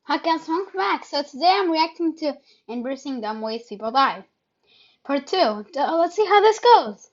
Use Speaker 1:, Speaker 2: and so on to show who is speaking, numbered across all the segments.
Speaker 1: Hi guys, welcome back. So today I'm reacting to Embarrassing Dumb Ways People Die. Part 2. Let's see how this goes.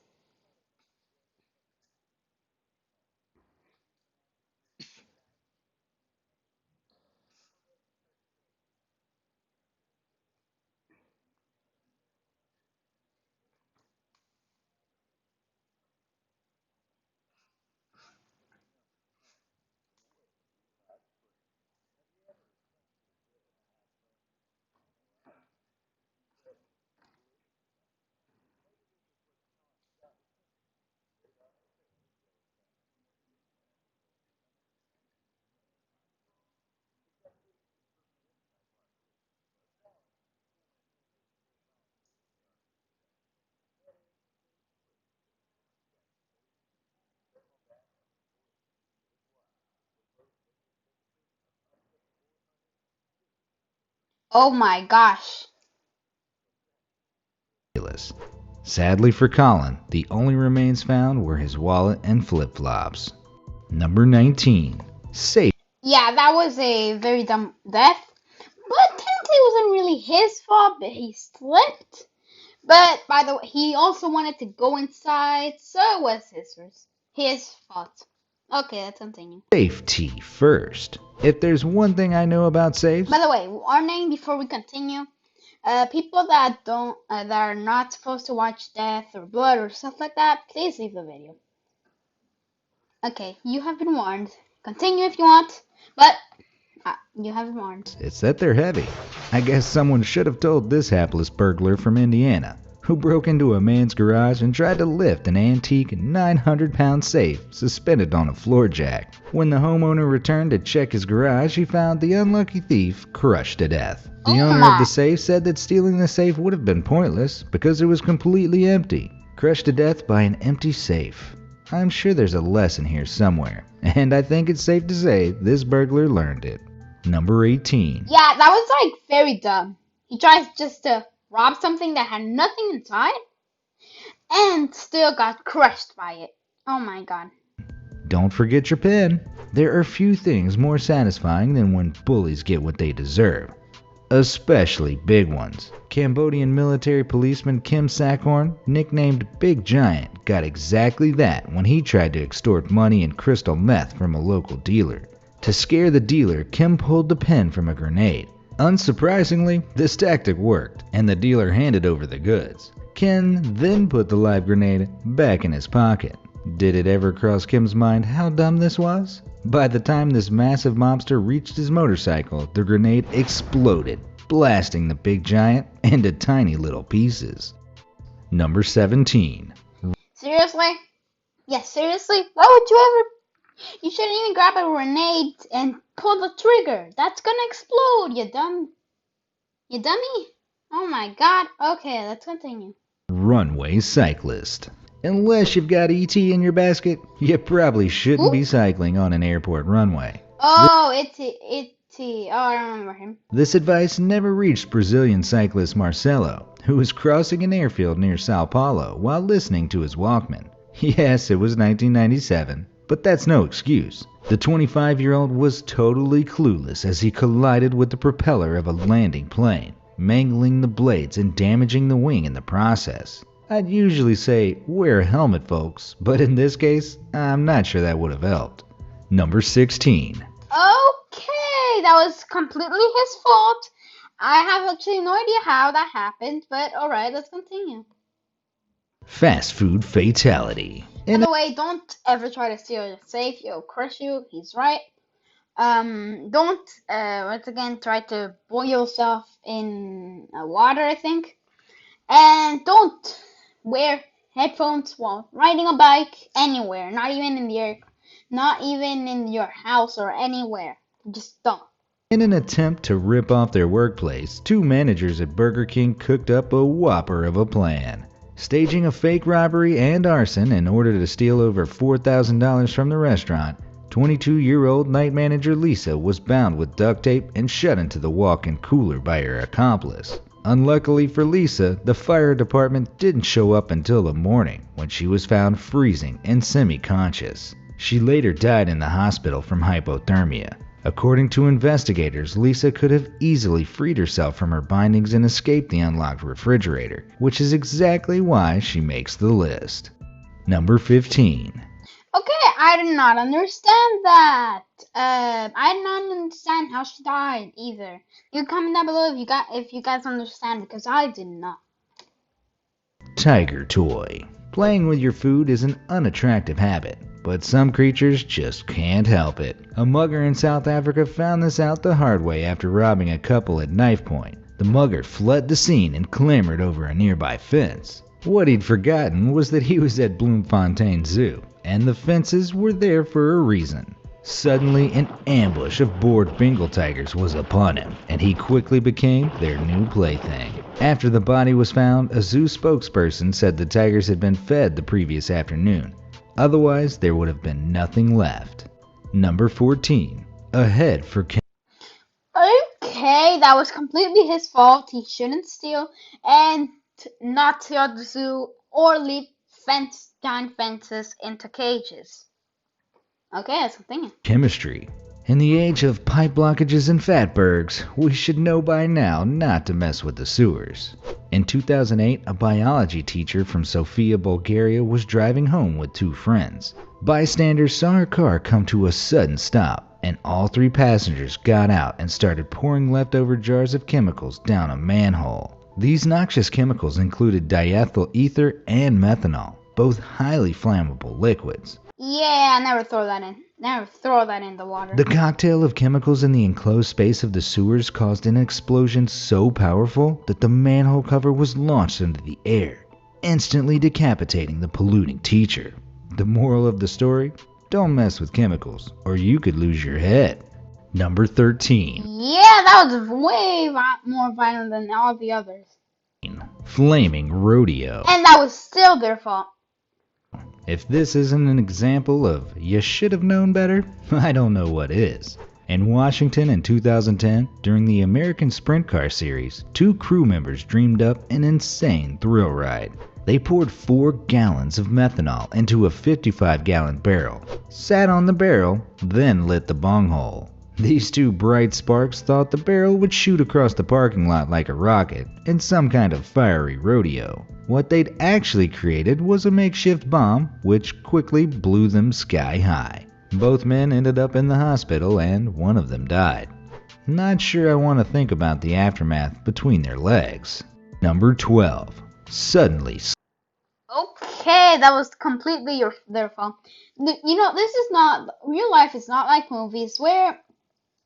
Speaker 1: Oh my gosh.
Speaker 2: Sadly for Colin, the only remains found were his wallet and flip-flops. Number 19. Safe.
Speaker 1: Yeah, that was a very dumb death. But technically it wasn't really his fault, but he slipped. But by the way, he also wanted to go inside, so it was his fault. Okay, let's continue.
Speaker 2: Safety first. If there's one thing I know about safes,
Speaker 1: By the way, warning before we continue. People that don't that are not supposed to watch death or blood or stuff like that, please leave the video. Okay, you have been warned. Continue if you want, but you have been warned.
Speaker 2: it's that they're heavy. I guess someone should have told this hapless burglar from Indiana, who broke into a man's garage and tried to lift an antique 900-pound safe suspended on a floor jack. When the homeowner returned to check his garage, he found the unlucky thief crushed to death. The
Speaker 1: Oh
Speaker 2: owner of
Speaker 1: my!
Speaker 2: the safe said that stealing the safe would have been pointless because it was completely empty. Crushed to death by an empty safe. I'm sure there's a lesson here somewhere, and I think it's safe to say this burglar learned it. Number 18.
Speaker 1: Yeah, that was like very dumb. He tries just to rob something that had nothing inside and still got crushed by it. Oh my god.
Speaker 2: Don't forget your pen. There are few things more satisfying than when bullies get what they deserve. Especially big ones. Cambodian military policeman Kim Sakhorn, nicknamed Big Giant, got exactly that when he tried to extort money and crystal meth from a local dealer. To scare the dealer, Kim pulled the pen from a grenade. Unsurprisingly, this tactic worked, and the dealer handed over the goods. Kim then put the live grenade back in his pocket. Did it ever cross Kim's mind how dumb this was? By the time this massive mobster reached his motorcycle, the grenade exploded, blasting the Big Giant into tiny little pieces. Number 17.
Speaker 1: Seriously? Yeah, seriously? Why would you ever? You shouldn't even grab a grenade and pull the trigger. That's gonna explode, you dummy. Oh my god. Okay, let's continue.
Speaker 2: Runway cyclist. Unless you've got ET in your basket, you probably shouldn't be
Speaker 1: Who?
Speaker 2: cycling on an airport runway.
Speaker 1: Oh, it's. Oh, I remember him.
Speaker 2: This advice never reached Brazilian cyclist Marcelo, who was crossing an airfield near Sao Paulo while listening to his Walkman. Yes, it was 1997, but that's no excuse. The 25-year-old was totally clueless as he collided with the propeller of a landing plane, mangling the blades and damaging the wing in the process. I'd usually say, wear a helmet, folks, but in this case, I'm not sure that would have helped. Number 16.
Speaker 1: Okay, that was completely his fault. I have actually no idea how that happened, but alright, let's continue.
Speaker 2: Fast food fatality.
Speaker 1: By the way, don't ever try to steal your safe, he'll crush you, he's right. Don't, once again, try to boil yourself in water, I think. And don't wear headphones while riding a bike anywhere, not even in the air, not even in your house or anywhere. Just don't.
Speaker 2: In an attempt to rip off their workplace, two managers at Burger King cooked up a whopper of a plan, staging a fake robbery and arson in order to steal over $4,000 from the restaurant. 22-year-old night manager Lisa was bound with duct tape and shut into the walk-in cooler by her accomplice. Unluckily for Lisa, the fire department didn't show up until the morning, when she was found freezing and semi-conscious. She later died in the hospital from hypothermia. According to investigators, Lisa could have easily freed herself from her bindings and escaped the unlocked refrigerator, which is exactly why she makes the list. Number 15.
Speaker 1: Okay, I did not understand that. I did not understand how she died either. You comment down below if you guys understand, because I did not.
Speaker 2: Tiger toy. Playing with your food is an unattractive habit, but some creatures just can't help it. A mugger in South Africa found this out the hard way after robbing a couple at knife point. The mugger fled the scene and clambered over a nearby fence. What he'd forgotten was that he was at Bloemfontein Zoo, and the fences were there for a reason. Suddenly, an ambush of bored Bengal tigers was upon him, and he quickly became their new plaything. After the body was found, a zoo spokesperson said the tigers had been fed the previous afternoon. Otherwise, there would have been nothing left. Number 14. A head for
Speaker 1: Okay, that was completely his fault. He shouldn't steal and not steal at the zoo or leave giant fences into cages. Okay, that's something.
Speaker 2: chemistry. In the age of pipe blockages and fatbergs, we should know by now not to mess with the sewers. In 2008, a biology teacher from Sofia, Bulgaria was driving home with two friends. Bystanders saw her car come to a sudden stop, and all three passengers got out and started pouring leftover jars of chemicals down a manhole. These noxious chemicals included diethyl ether and methanol, both highly flammable liquids.
Speaker 1: Yeah, never throw that in. Never throw that in the water.
Speaker 2: The cocktail of chemicals in the enclosed space of the sewers caused an explosion so powerful that the manhole cover was launched into the air, instantly decapitating the polluting teacher. The moral of the story? Don't mess with chemicals, or you could lose your head. Number 13.
Speaker 1: Yeah, that was way more violent than all the others.
Speaker 2: Flaming rodeo.
Speaker 1: And that was still their fault.
Speaker 2: If this isn't an example of you should have known better, I don't know what is. In Washington in 2010, during the American Sprint Car Series, two crew members dreamed up an insane thrill ride. They poured 4 gallons of methanol into a 55-gallon barrel, sat on the barrel, then lit the bung hole. These two bright sparks thought the barrel would shoot across the parking lot like a rocket in some kind of fiery rodeo. What they'd actually created was a makeshift bomb, which quickly blew them sky high. Both men ended up in the hospital and one of them died. Not sure I want to think about the aftermath between their legs. Number 12. Suddenly.
Speaker 1: Okay, that was completely their fault. You know, this is not, real life is not like movies where,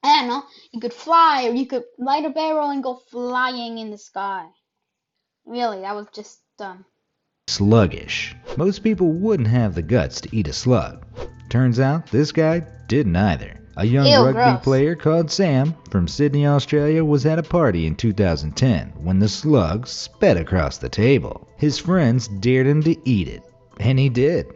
Speaker 1: I don't know, you could fly or you could light a barrel and go flying in the sky. Really, that was just dumb.
Speaker 2: Sluggish. Most people wouldn't have the guts to eat a slug. Turns out this guy didn't either. A young
Speaker 1: Ew,
Speaker 2: rugby
Speaker 1: gross.
Speaker 2: player called Sam from Sydney, Australia was at a party in 2010 when the slug sped across the table. His friends dared him to eat it, and he did.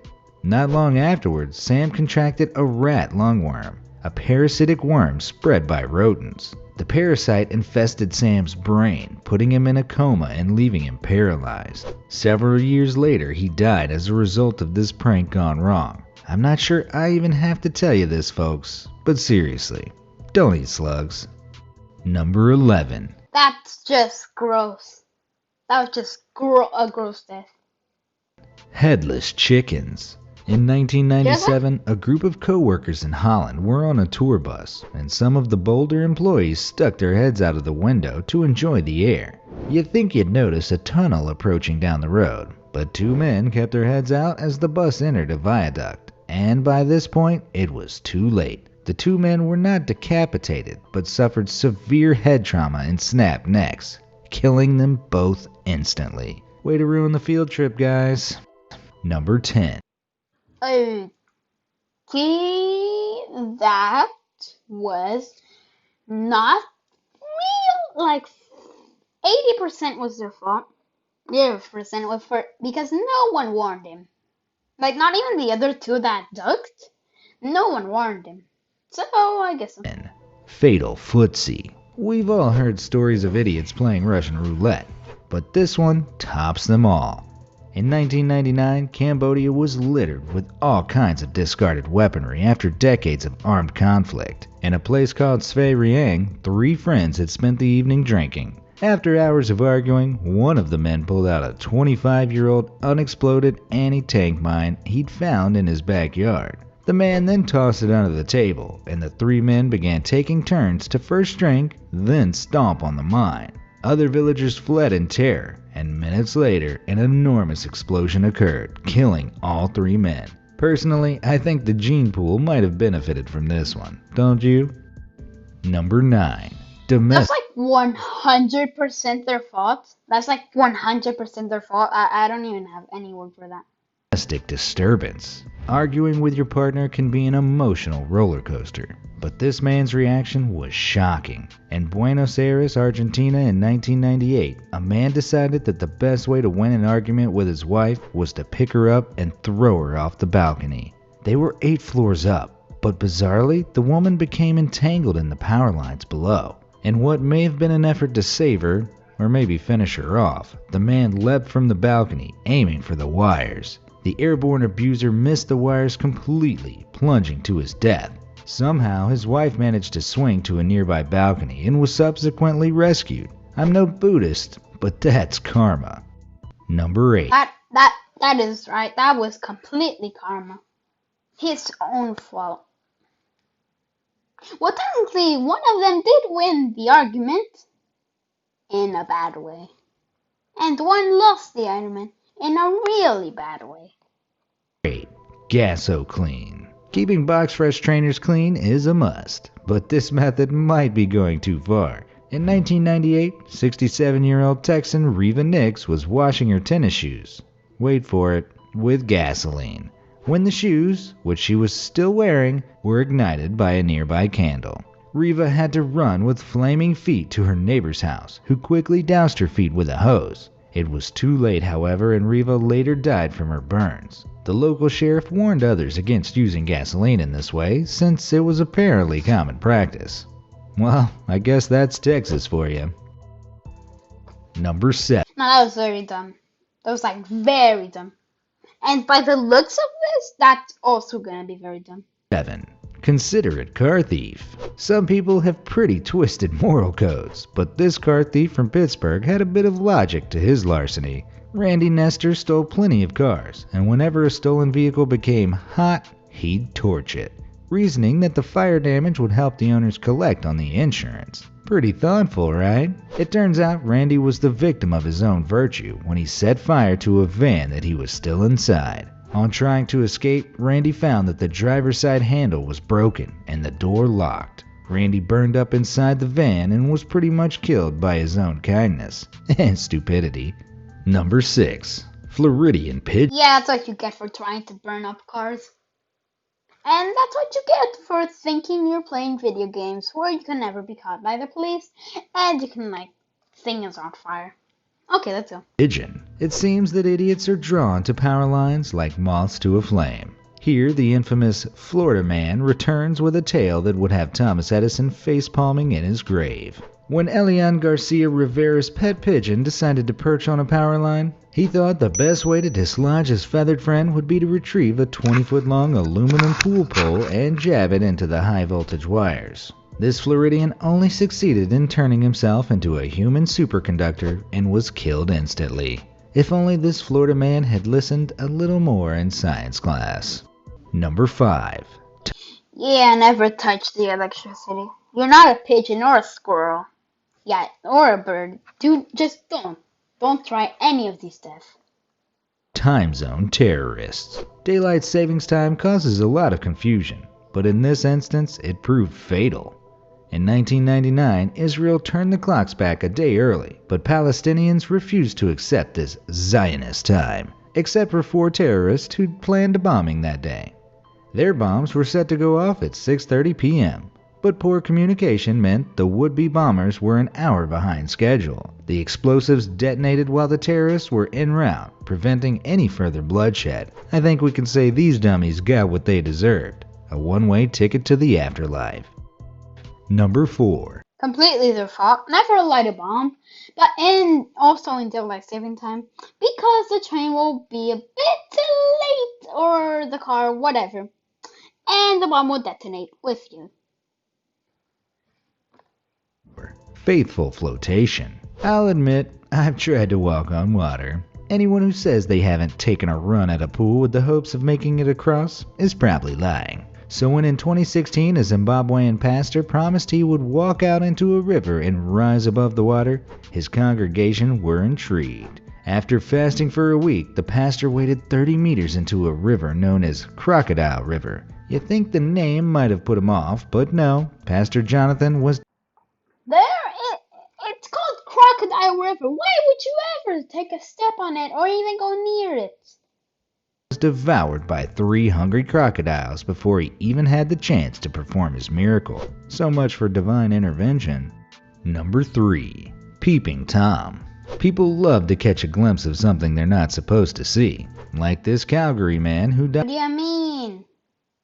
Speaker 2: Not long afterwards, Sam contracted a rat lungworm, a parasitic worm spread by rodents. The parasite infested Sam's brain, putting him in a coma and leaving him paralyzed. Several years later, he died as a result of this prank gone wrong. I'm not sure I even have to tell you this, folks, but seriously, don't eat slugs. Number 11.
Speaker 1: That's just gross. That was just a gross death.
Speaker 2: Headless chickens. In 1997, a group of co-workers in Holland were on a tour bus, and some of the bolder employees stuck their heads out of the window to enjoy the air. You'd think you'd notice a tunnel approaching down the road, but 2 men kept their heads out as the bus entered a viaduct, and by this point, it was too late. The 2 men were not decapitated, but suffered severe head trauma and snapped necks, killing them both instantly. Way to ruin the field trip, guys. Number 10.
Speaker 1: Okay, that was not real. Like 80% was their fault. 0% was because no one warned him. Like not even the other 2 that ducked. No one warned him. So I guess.
Speaker 2: Fatal footsie. We've all heard stories of idiots playing Russian roulette, but this one tops them all. In 1999, Cambodia was littered with all kinds of discarded weaponry after decades of armed conflict. In a place called Svay Rieng, 3 friends had spent the evening drinking. After hours of arguing, one of the men pulled out a 25-year-old unexploded anti-tank mine he'd found in his backyard. The man then tossed it under the table, and the 3 men began taking turns to first drink, then stomp on the mine. Other villagers fled in terror, and minutes later, an enormous explosion occurred, killing all 3 men. Personally, I think the gene pool might have benefited from this one, don't you? Number 9.
Speaker 1: That's like 100% their fault. That's like 100% their fault. I don't even have any word for that.
Speaker 2: Domestic disturbance. Arguing with your partner can be an emotional roller coaster, but this man's reaction was shocking. In Buenos Aires, Argentina in 1998, a man decided that the best way to win an argument with his wife was to pick her up and throw her off the balcony. They were 8 floors up, but bizarrely, the woman became entangled in the power lines below. In what may have been an effort to save her, or maybe finish her off, the man leapt from the balcony, aiming for the wires. The airborne abuser missed the wires completely, plunging to his death. Somehow, his wife managed to swing to a nearby balcony and was subsequently rescued. I'm no Buddhist, but that's karma. Number 8.
Speaker 1: That is right. That was completely karma. His own fault. Well, technically, one of them did win the argument in a bad way. And one lost the argument in a really bad way.
Speaker 2: 8. Gaso-Clean. Keeping box fresh trainers clean is a must, but this method might be going too far. In 1998, 67-year-old Texan Reva Nix was washing her tennis shoes. Wait for it, with gasoline. When the shoes, which she was still wearing, were ignited by a nearby candle. Reva had to run with flaming feet to her neighbor's house, who quickly doused her feet with a hose. It was too late, however, and Reva later died from her burns. The local sheriff warned others against using gasoline in this way, since it was apparently common practice. Well, I guess that's Texas for you. Number 7.
Speaker 1: No, that was very dumb. That was like very dumb. And by the looks of this, that's also gonna be very dumb.
Speaker 2: 7. Considerate car thief. Some people have pretty twisted moral codes, but this car thief from Pittsburgh had a bit of logic to his larceny. Randy Nestor stole plenty of cars, and whenever a stolen vehicle became hot, he'd torch it, reasoning that the fire damage would help the owners collect on the insurance. Pretty thoughtful, right? It turns out Randy was the victim of his own virtue when he set fire to a van that he was still inside. On trying to escape, Randy found that the driver's side handle was broken and the door locked. Randy burned up inside the van and was pretty much killed by his own kindness and stupidity. Number 6. Floridian Pigeon.
Speaker 1: Yeah, that's what you get for trying to burn up cars. And that's what you get for thinking you're playing video games where you can never be caught by the police and you can, like, things on fire. Okay, let's go.
Speaker 2: Pigeon. It seems that idiots are drawn to power lines like moths to a flame. Here, the infamous Florida man returns with a tale that would have Thomas Edison facepalming in his grave. When Elian Garcia Rivera's pet pigeon decided to perch on a power line, he thought the best way to dislodge his feathered friend would be to retrieve a 20-foot-long aluminum pool pole and jab it into the high-voltage wires. This Floridian only succeeded in turning himself into a human superconductor and was killed instantly. If only this Florida man had listened a little more in science class. Number 5.
Speaker 1: Yeah, never touch the electricity. You're not a pigeon or a squirrel. Yeah, or a bird. Dude, just don't. Don't try any of these stuff.
Speaker 2: Time zone terrorists. Daylight savings time causes a lot of confusion, but in this instance, it proved fatal. In 1999, Israel turned the clocks back a day early, but Palestinians refused to accept this Zionist time, except for 4 terrorists who'd planned a bombing that day. Their bombs were set to go off at 6:30 p.m., but poor communication meant the would-be bombers were an hour behind schedule. The explosives detonated while the terrorists were en route, preventing any further bloodshed. I think we can say these dummies got what they deserved, a one-way ticket to the afterlife. Number 4.
Speaker 1: Completely their fault. Never light a bomb. But also in daylight saving time because the train will be a bit too late or the car, whatever. And the bomb will detonate with you.
Speaker 2: Faithful flotation. I'll admit, I've tried to walk on water. Anyone who says they haven't taken a run at a pool with the hopes of making it across is probably lying. So when in 2016 a Zimbabwean pastor promised he would walk out into a river and rise above the water, his congregation were intrigued. After fasting for a week, the pastor waded 30 meters into a river known as Crocodile River. You'd think the name might have put him off, but no, Pastor Jonathan was
Speaker 1: It's called Crocodile River. Why would you ever take a step on it or even go near it?
Speaker 2: devoured by 3 hungry crocodiles before he even had the chance to perform his miracle. So much for divine intervention. Number 3. Peeping Tom. People love to catch a glimpse of something they're not supposed to see, like this Calgary man who
Speaker 1: What do you mean?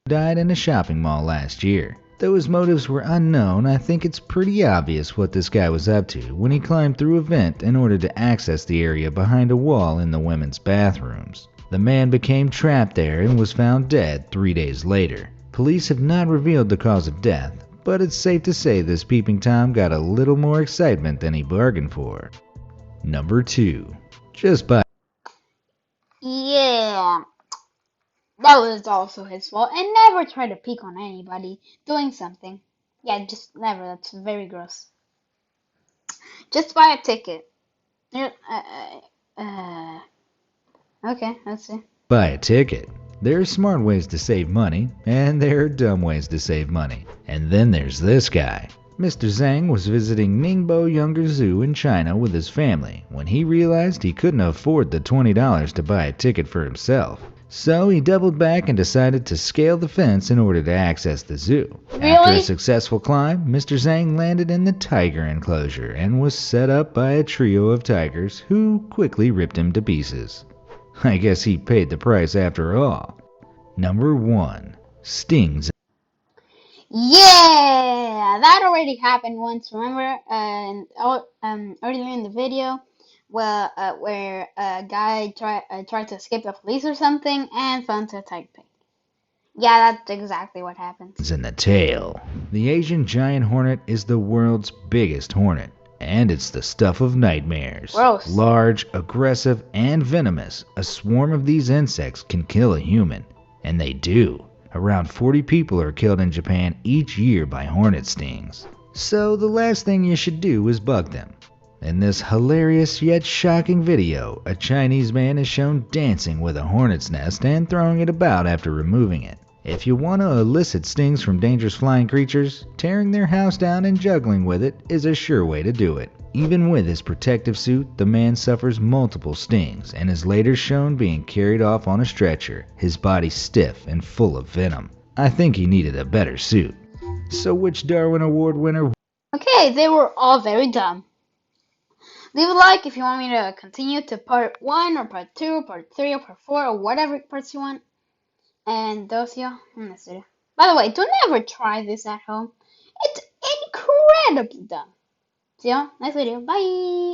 Speaker 2: died in a shopping mall last year. Though his motives were unknown, I think it's pretty obvious what this guy was up to when he climbed through a vent in order to access the area behind a wall in the women's bathrooms. The man became trapped there and was found dead 3 days later. Police have not revealed the cause of death, but it's safe to say this Peeping Tom got a little more excitement than he bargained for. Number 2. Just by
Speaker 1: Yeah, that was also his fault. And never try to peek on anybody doing something. Yeah, just never. That's very gross. Just buy a ticket. Yeah, okay, let's see.
Speaker 2: buy a ticket. There are smart ways to save money, and there are dumb ways to save money. And then there's this guy. Mr. Zhang was visiting Ningbo Younger Zoo in China with his family when he realized he couldn't afford the $20 to buy a ticket for himself. So he doubled back and decided to scale the fence in order to access the zoo. After
Speaker 1: Really?
Speaker 2: a successful climb, Mr. Zhang landed in the tiger enclosure and was set up by a trio of tigers who quickly ripped him to pieces. I guess he paid the price after all. Number 1. Stings.
Speaker 1: Yeah, that already happened once. Remember, earlier in the video, where a guy tried to escape the police or something and fell into a tiger pit. Yeah, that's exactly what happens.
Speaker 2: In the tail. The Asian giant hornet is the world's biggest hornet, and it's the stuff of nightmares.
Speaker 1: Gross.
Speaker 2: Large, aggressive, and venomous, a swarm of these insects can kill a human, and they do. Around 40 people are killed in Japan each year by hornet stings. So the last thing you should do is bug them. In this hilarious yet shocking video, a Chinese man is shown dancing with a hornet's nest and throwing it about after removing it. If you want to elicit stings from dangerous flying creatures, tearing their house down and juggling with it is a sure way to do it. Even with his protective suit, the man suffers multiple stings and is later shown being carried off on a stretcher, his body stiff and full of venom. I think he needed a better suit. So which Darwin Award winner?
Speaker 1: Okay, they were all very dumb. Leave a like if you want me to continue to part 1 or part 2 or part 3 or part 4 or whatever parts you want. And those y'all in this video. By the way, don't ever try this at home. It's incredibly dumb. See y'all next video. Bye.